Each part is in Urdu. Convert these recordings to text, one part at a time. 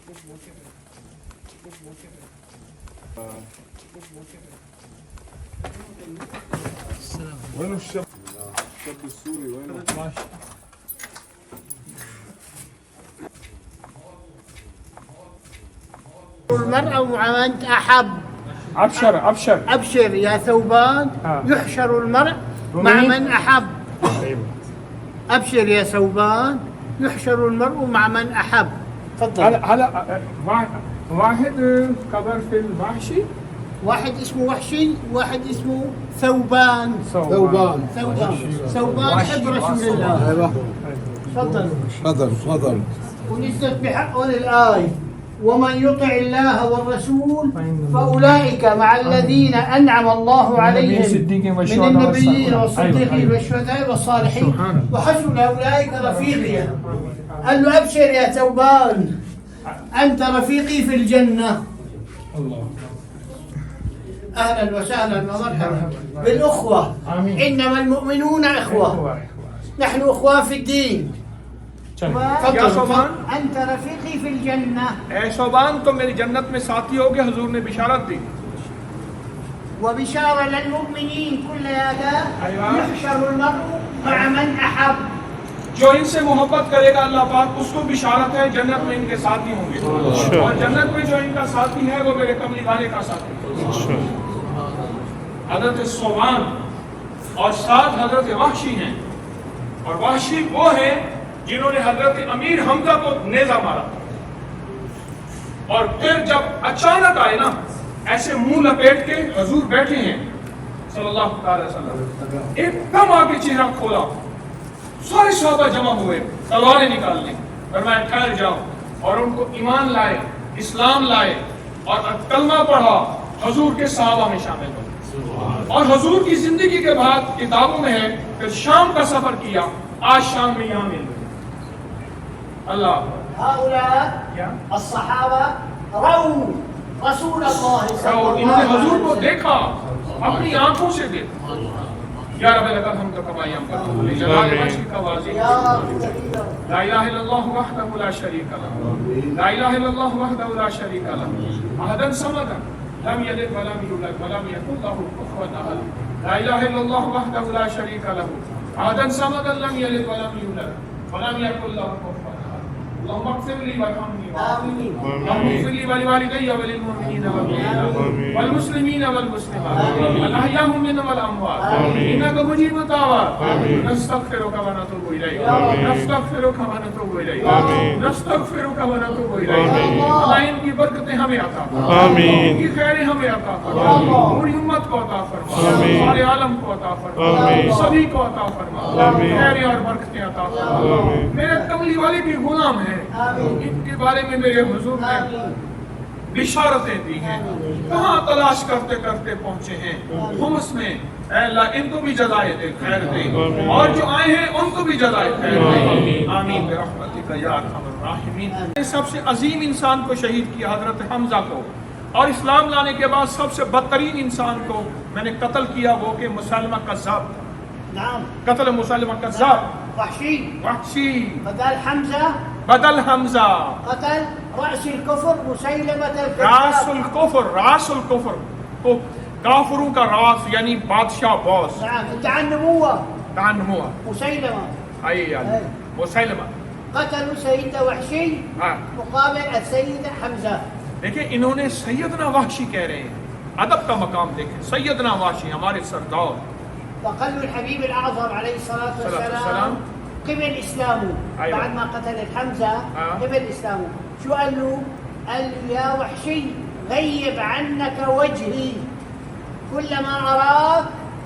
وين الشاب السوري وينه؟ المرء مع من أحب. أبشر يا ثوبان يحشر المرء مع من أحب. أبشر يا ثوبان يحشر المرء مع من أحب. تفضل. هلا واحد قبر في الوحشي، واحد اسمه وحشي، واحد اسمه ثوبان. ثوبان حب رسول الله. ايوه تفضل. ونزلت بحق الآية: ومن يطع الله والرسول فأولئك مع الذين أنعم الله عليهم من النبيين والصديقين والشهداء والصالحين وحسن أولئك رفيقا. قال له: أبشر يا ثوبان، أنت رفيقي في الجنة. أهلا وسهلا ومرحبا بالأخوة. إنما المؤمنون إخوة، نحن أخوة في الدين. یا صوبان أنت رفيقي في الجنة. اے صوبان تو میری جنت میں ساتھی ہوگے، حضور نے بشارت دی. وبشارة للمؤمنين كل هذا يحشر المرء مع من أحب. جو ان سے محبت کرے گا اللہ پاک اس کو بشارت ہے جنت میں ان کے ساتھی ہوں گے، اور جنت میں جو ان کا ساتھی ہے وہ میرے کملی والے کا ساتھی ہے. حضرت صوبان اور ساتھ حضرت وحشی ہیں، اور وحشی وہ ہیں جنہوں نے حضرت امیر حمزہ کو نیزہ مارا، اور پھر جب اچانک آئے نا ایسے منہ لپیٹ کے حضور بیٹھے ہیں صلی اللہ علیہ وسلم، ایک دم آگے چہرہ کھولا، سارے صحابہ جمع ہوئے تلواریں نکالنے، فرمایا ٹھہر جاؤ، اور ان کو ایمان لائے، اسلام لائے اور کلمہ پڑھا، حضور کے صحابہ میں شامل ہوئے. اور حضور کی زندگی کے بعد کتابوں میں ہے کہ شام کا سفر کیا، آج شام میں یہاں مل گئے. اللہ هؤلاء الصحابة رأوا رسول الله صلى الله عليه وسلم. انہوں نے حضور کو دیکھا، اپنی آنکھوں سے دیکھا. یا رب لک الحمد کما ینبغی لجلال وجهک وعظیم. لا الہ الا اللہ وحدہ لا شریک لہ، لا الہ الا اللہ وحدہ لا شریک لہ، احدا صمدا لم یلد ولم یولد ولم یکن لہ کفوا احد. لا الہ الا اللہ وحدہ لا شریک لہ، احدا صمدا لم یلد ولم یولد ولم یکن لہ کفوا احد. اللهم اغفر لي وارحمني آمين. اللهم اغفر لي ولوالدي وللمؤمنين والمؤمنات والمسلمين والمسلمات الأحياء منهم والأموات إنك مجيب الدعوات. نستغفرك ونتوب إليك، نستغفرك ونتوب إليك، نستغفرك ونتوب إليك. اللہ ان کی برکتیں ہمیں عطا فرما، ان کی خیریں ہمیں عطا فرما، پوری امت کو عطا فرما، سارے عالم کو عطا فرما، سبھی کو عطا فرما، خیریں اور برکتیں عطا فرما. میرے کملی والے بھی غلام ہیں، ان کے بارے میں میرے حضور نے بشارتیں دی ہیں. کہاں تلاش کرتے کرتے پہنچے ہیں حمص میں. اے اللہ ان کو بھی جزائے دے، خیر دے، اور جو آئے ہیں ان کو بھی جزائے خیر دے. آمین برحمتک یا ارحم الراحمین. سب سے عظیم انسان کو شہید کیا حضرت حمزہ کو، اور اسلام لانے کے بعد سب سے بدترین انسان کو میں نے قتل کیا، وہ کہ مسلمہ کذاب. نعم. قتل مسلمہ کذاب. وحشي بدل حمزہ قتل رأس الكفر مسيلمة راس الكذاب. راس الکفر کو کافروں کا راس یعنی بادشاہ باس. نعم. ادعى النبوة. ہوا مسيلمة. مسلمہ قتلوا سيدنا وحشي مقابل السيد حمزة. دیکھیں انہوں نے سیدنا وحشی کہہ رہے ہیں، ادب کا مقام دیکھیں، سیدنا وحشی ہمارے سردار. فقالوا الحبيب الأعظم عليه الصلاة والسلام قبل إسلامه. أيوة. بعد ما قتل حمزة قبل إسلامه شو قال له؟ قال يا وحشي غيب عنك وجهي، كلما أراك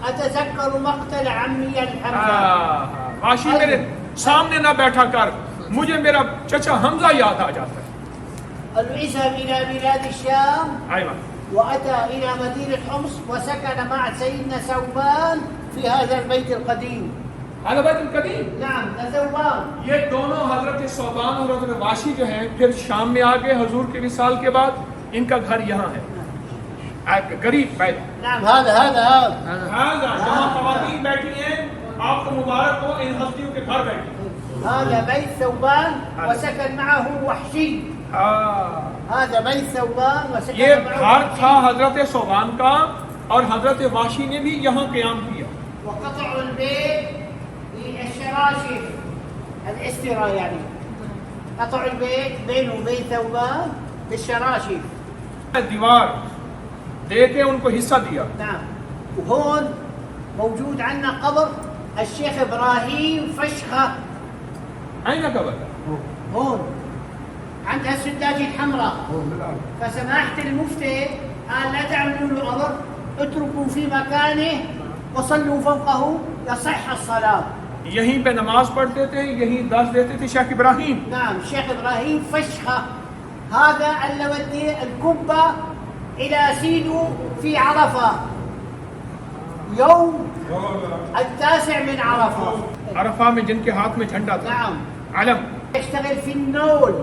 أتذكر مقتل عمي الحمزة. وحشی میرے سامنے نہ بیٹھا کر، مجھے میرا چچا حمزہ یاد آ جاتا ہے. قال له اذهب إلى بلاد الشام. أيوة. وأتى إلى مدينة حمص وسكن مع سيدنا ثوبان في هذا البيت القديم. هذا بيت القديم. نعم ثوبان. یہ دونوں حضرت ثوبان اور حضرت وحشی جو ہیں پھر شام میں آگے حضور کے وصال کے بعد ان کا گھر یہاں ہے، غریب بیت. نعم. هذا جہاں خواتین بیٹھی ہیں، آپ کو مبارک ہو ان ہستیوں کے گھر بیٹھی. هذا بيت ثوبان وسكن معه وحشي. هذا بيت ثوبان وسكن یہ معه گھر تھا حضرت ثوبان کا اور حضرت واشی نے بھی یہاں قیام کیا. وقطع البيت بالشراشف الاسترا يعني قطع البيت بينه وبين ثوبان بالشراشف. دیوار دے کے ان کو حصہ دیا. نعم. وهون موجود عندنا قبر الشيخ ابراهيم فشخه. أين قبر؟ هون عند السداجي الحمراء. فسماحة المفتي قال لا تعملوا له قبر، اتركوا في مكانه وصلوا فوقه يصح الصلاة. یہیں پہ نماز پڑھتے تھے، یہیں درس دیتے تھے شیخ ابراہیم. نعم الشيخ ابراهيم فشخه. هذا اللي ودي القبة إلى سيدو في عرفة يوم 9 من عرفة. عرفہ میں جن کے ہاتھ میں جھنڈا تھا، نعم. علم. يشتغل في النول.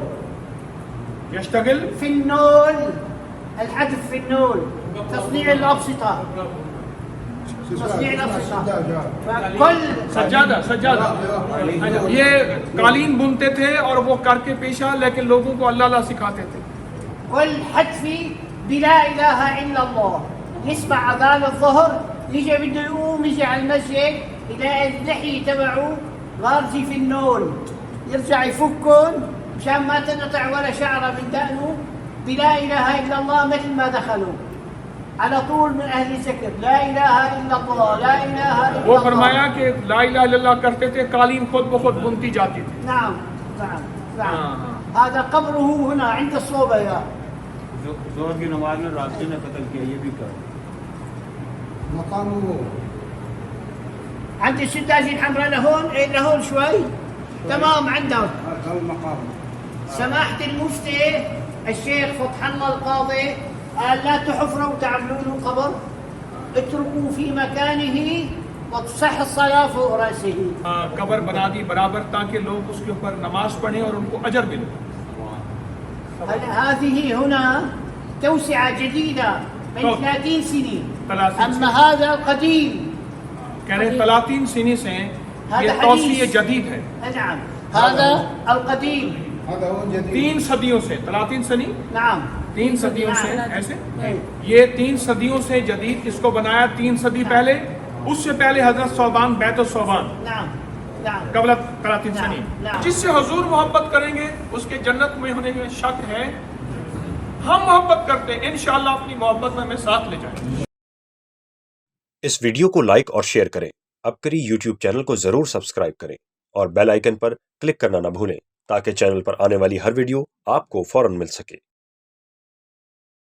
يشتغل في النول، الحذف في النول، تصنيع الأبسطة. تصنيع الأبسطة. فكل سجادہ یہ قالین بنتے تھے اور وہ کر کے پیشہ، لیکن لوگوں کو اللہ اللہ سکھاتے تھے. كل حدفي بلا إله إلا الله. يسمع أذان الظهر يجي بده يقوم يجي على المسجد يلاقي اللحية تبعه غارزة في النول، يرجع يفكهم مشان ما تنقطع ولا شعرة من دقنه. بلا إله إلا الله مثل ما دخلوا على طول من أهل الذكر لا إله إلا الله لا إله إلا وہ الله. فرمایا کہ لا الہ الا اللہ کرتے تھے، قالین خود بخود بنتی جاتی تھی. نعم نعم نعم. هذا قبره هنا عند الصوبيا. زور کی نماز میں راستے نے قتل کیا، یہ بھی کہا. مقامه عند السداجي الحمراء لهون لهون شوي تمام عندهم. هذا المقام. سماحة المفتي الشيخ فتح الله القاضي قال لا تحفروا وتعملوا له قبر، اتركوا في مكانه وتصح الصلاة فوق رأسه. قبر بنا دی برابر تاکہ لوگ اس کے اوپر نماز پڑھیں اور ان کو اجر ملے. هذه هنا توسعة جديدة من 30 سنة. 30 أما هذا القديم. کہہ رہے 30 سنی سے یہ توسیع جدید ہے. نعم هذا القديم. هذا هو جديد. 3 صدیوں سے 30 سنی، نعم 3 صدیوں سے ایسے. یہ 3 صدیوں سے جدید کس کو بنایا؟ 3 صدی پہلے، اس سے پہلے حضرت ثوبان بیت الثوبان نعم نعم. قبل 30 سنی. نعم. جس سے حضور محبت کریں گے اس کے جنت میں ہونے میں شک ہے. ہم محبت کرتے ہیں، انشاءاللہ اپنی محبت میں ہمیں ساتھ لے جائیں. اس ویڈیو کو لائک اور شیئر کریں. اب کری یوٹیوب چینل کو ضرور سبسکرائب کریں اور بیل آئیکن پر کلک کرنا نہ بھولیں تاکہ چینل پر آنے والی ہر ویڈیو آپ کو فوراً مل سکے.